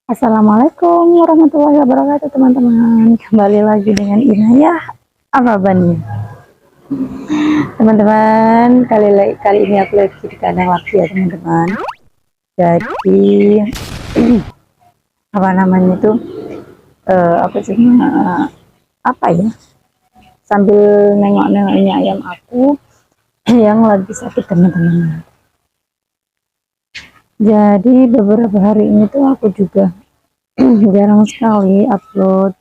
Assalamualaikum warahmatullahi wabarakatuh teman-teman. Kembali lagi dengan Inayah Arabani. Teman-teman, kali ini aku lagi di kandang lagi ya teman-teman. Jadi apa namanya itu aku cuma apa ya, sambil nengok-nengok ini ayam aku yang lagi sakit teman-teman. Jadi beberapa hari ini tuh aku juga jarang sekali upload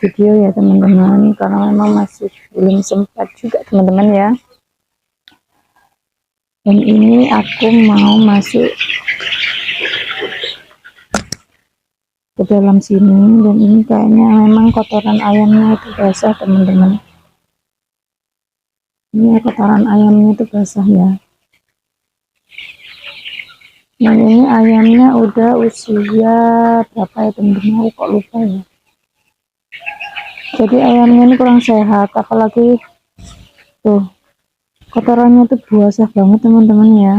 video ya teman-teman, karena memang masih belum sempat juga teman-teman ya. Dan ini aku mau masuk ke dalam sini, dan ini kayaknya memang kotoran ayamnya itu basah teman-teman. Ini kotoran ayamnya itu basah ya. Nah ini ayamnya udah usia berapa ya teman-teman, aku kok lupa ya. Jadi ayamnya ini kurang sehat, apalagi tuh kotorannya tuh basah banget teman-teman ya.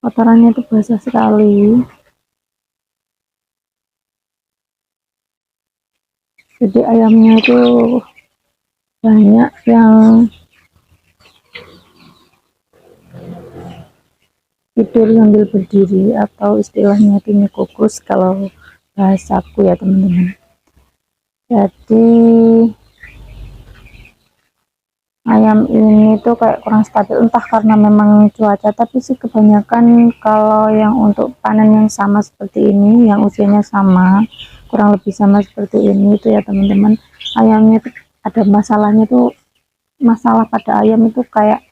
Kotorannya tuh basah sekali. Jadi ayamnya itu banyak yang tidur sambil berdiri, atau istilahnya itu kukus kalau bahasaku ya teman-teman. Jadi ayam ini tuh kayak kurang stabil, entah karena memang cuaca, tapi sih kebanyakan kalau yang untuk panen yang sama seperti ini, yang usianya sama, kurang lebih sama seperti ini itu ya teman-teman, ayamnya tuh ada masalahnya tuh, masalah pada ayam itu kayak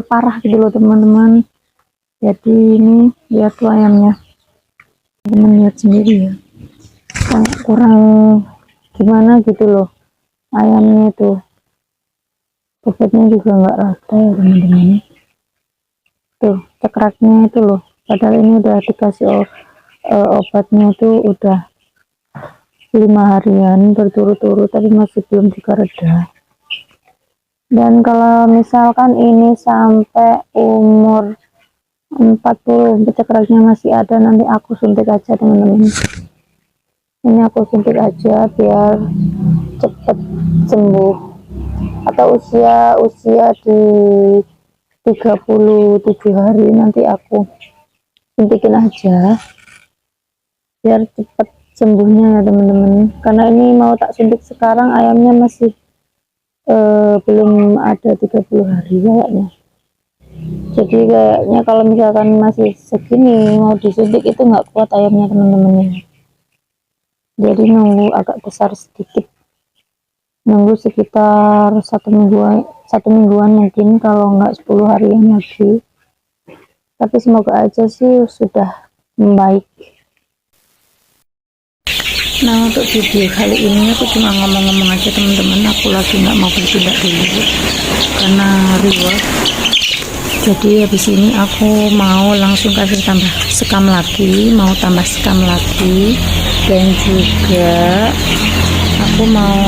parah gitu loh teman-teman. Jadi ini lihat tuh ayamnya, teman lihat sendiri ya, kayak kurang gimana gitu loh ayamnya itu. Bobotnya juga nggak rata ya teman-teman, tuh cekraknya itu loh, padahal ini udah dikasih obatnya tuh udah 5 harian berturut-turut, tapi masih belum juga reda. Dan kalau misalkan ini sampai umur 40 cekraknya masih ada, nanti aku suntik aja teman-teman. Ini aku suntik aja biar cepet sembuh, atau usia di 37 hari nanti aku suntikin aja biar cepet sembuhnya ya teman-teman. Karena ini mau tak suntik sekarang, ayamnya masih belum ada 30 hari kayaknya. Jadi kayaknya kalau misalkan masih segini mau disuntik itu nggak kuat ayamnya teman-teman ya. Jadi nunggu agak besar sedikit, nunggu sekitar satu mingguan mungkin, kalau nggak 10 harian lagi. Tapi semoga aja sih sudah membaik. Nah untuk video kali ini aku cuma ngomong-ngomong aja teman-teman, aku lagi nggak mau bertindak dulu karena riwah. Jadi habis ini aku mau langsung kasih tambah sekam lagi, mau tambah sekam lagi, dan juga aku mau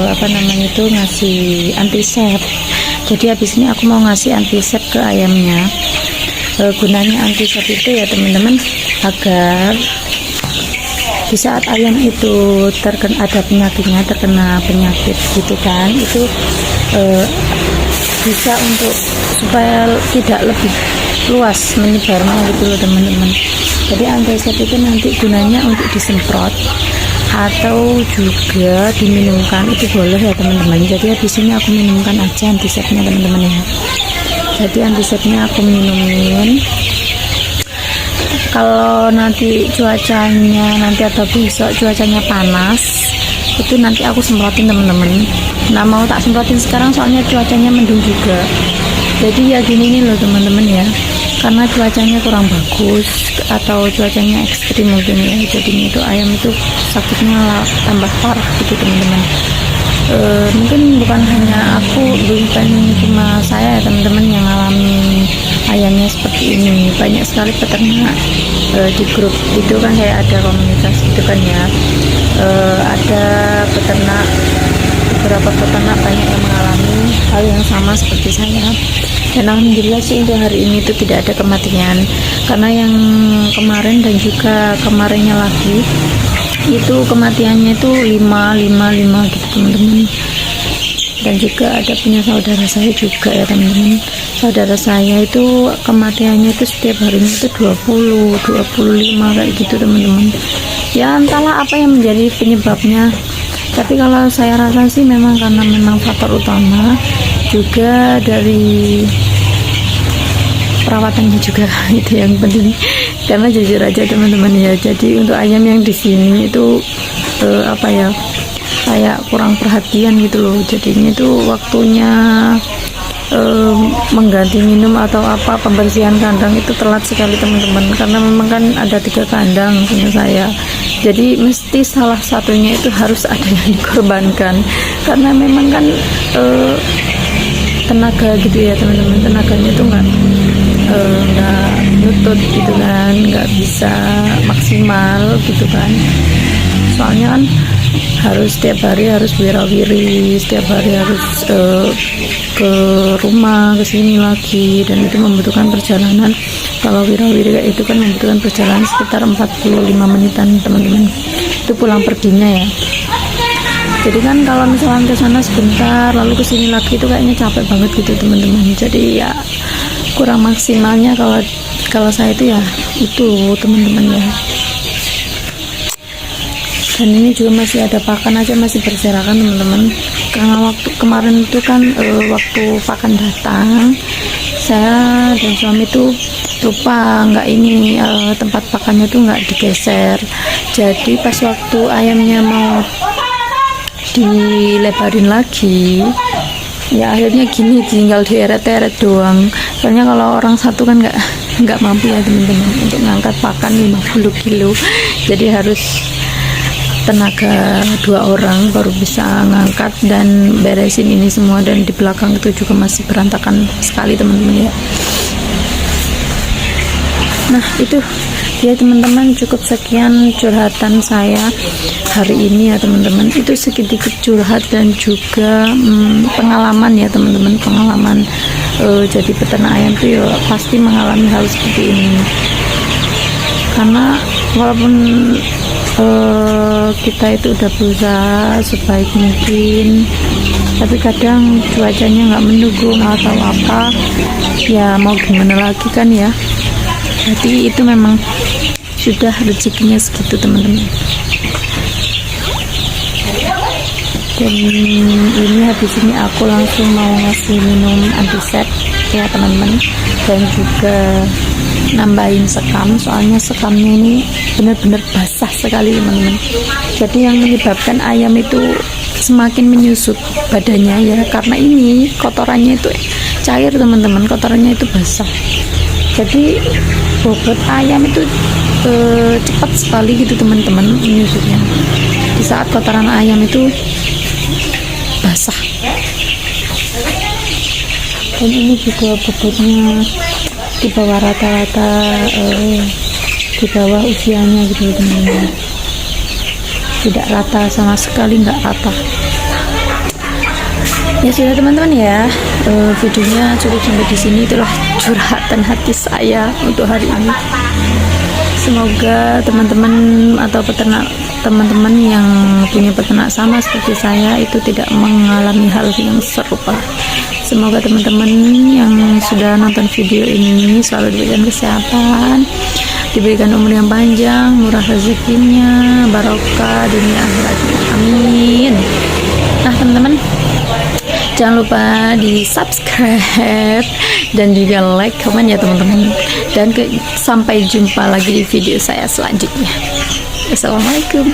apa namanya itu, ngasih antisep. Jadi habis ini aku mau ngasih antisep ke ayamnya. Gunanya antisep itu ya teman-teman, agar di saat ayam itu ada penyakitnya, terkena penyakit gitu kan, itu bisa untuk supaya tidak lebih luas menyebarnya gitu loh teman-teman. Jadi antisep itu nanti gunanya untuk disemprot atau juga diminumkan, itu boleh ya teman-teman. Jadi habis ini aku minumkan aja antisepnya teman-teman ya. Jadi antisepnya aku minumin. Kalau nanti cuacanya atau besok cuacanya panas, itu nanti aku semprotin teman-teman. Nah mau tak semprotin sekarang soalnya cuacanya mendung juga. Jadi ya gini nih loh teman-teman ya, karena cuacanya kurang bagus atau cuacanya ekstrim mungkin ya, jadinya itu ayam itu sakitnya tambah parah gitu teman-teman. Mungkin bukan hanya aku, bukan cuma saya ya teman-teman yang ngalamin ayamnya seperti ini. Banyak sekali peternak di grup itu kan, kayak ada komunitas gitu kan ya, ada beberapa peternak banyak yang mengalami hal yang sama seperti saya, dan alhamdulillah sih untuk hari ini itu tidak ada kematian, karena yang kemarin dan juga kemarinnya lagi itu kematiannya itu 5 gitu teman-teman. Dan juga ada punya saudara saya juga ya teman-teman, saudara saya itu kematiannya itu setiap harinya itu 20-25 kayak gitu teman-teman. Ya entahlah apa yang menjadi penyebabnya, tapi kalau saya rasa sih memang karena memang faktor utama juga dari perawatannya juga itu yang penting. Karena jujur aja teman-teman ya, jadi untuk ayam yang di sini itu apa ya, kayak kurang perhatian gitu loh, jadinya itu waktunya mengganti minum atau apa pembersihan kandang itu telat sekali teman-teman, karena memang kan ada 3 kandang punya saya, jadi mesti salah satunya itu harus ada yang dikorbankan, karena memang kan tenaga gitu ya teman-teman, tenaganya itu nggak nutut gitu kan, nggak bisa maksimal gitu kan, soalnya kan harus setiap hari harus wirawiri, setiap hari harus ke rumah ke sini lagi, dan itu membutuhkan perjalanan. Kalau wirawiri kayak itu kan membutuhkan perjalanan sekitar 45 menitan teman-teman, itu pulang perginya ya. Jadi kan kalau misalnya ke sana sebentar lalu ke sini lagi itu kayaknya capek banget gitu teman-teman, jadi ya kurang maksimalnya kalau saya itu ya itu teman-teman ya. Dan ini juga masih ada pakan aja, masih berserakan teman-teman, karena waktu kemarin itu kan waktu pakan datang saya dan suami itu lupa nggak ini tempat pakannya tuh nggak digeser, jadi pas waktu ayamnya mau dilebarin lagi ya akhirnya gini, tinggal dieret-eret doang, soalnya kalau orang satu kan nggak mampu ya teman-teman untuk ngangkat pakan 50 kilo, jadi harus tenaga 2 orang baru bisa ngangkat dan beresin ini semua, dan di belakang itu juga masih berantakan sekali teman-teman ya. Nah itu ya teman-teman, cukup sekian curhatan saya hari ini ya teman-teman, itu sedikit curhat dan juga pengalaman ya teman-teman, pengalaman jadi peternak ayam itu ya pasti mengalami hal seperti ini, karena walaupun kita itu udah berusaha sebaik mungkin, tapi kadang cuacanya nggak mendukung atau apa ya, mau gimana lagi kan ya. Jadi itu memang sudah rezekinya segitu teman-teman. Dan ini habis ini aku langsung mau ngasih minum antisep ya teman-teman, dan juga nambahin sekam, soalnya sekamnya ini benar-benar basah sekali teman-teman, jadi yang menyebabkan ayam itu semakin menyusut badannya ya, karena ini kotorannya itu cair teman-teman, kotorannya itu basah, jadi bobot ayam itu cepat sekali gitu teman-teman menyusutnya di saat kotoran ayam itu basah. Dan ini juga bobotnya di bawah rata-rata di bawah usianya gitu teman-teman, tidak rata sama sekali, nggak rata ya. Sudah teman-teman ya, videonya cukup sampai di sini, itulah curhatan hati saya untuk hari ini. Semoga teman-teman atau peternak teman-teman yang punya peternak sama seperti saya itu tidak mengalami hal yang serupa. Semoga teman-teman yang sudah nonton video ini selalu diberikan kesehatan, diberikan umur yang panjang, murah rezekinya, barokah dunia akhiratnya, amin. Nah teman-teman, jangan lupa di subscribe dan juga like, komen ya teman-teman, dan sampai jumpa lagi di video saya selanjutnya. Assalamualaikum.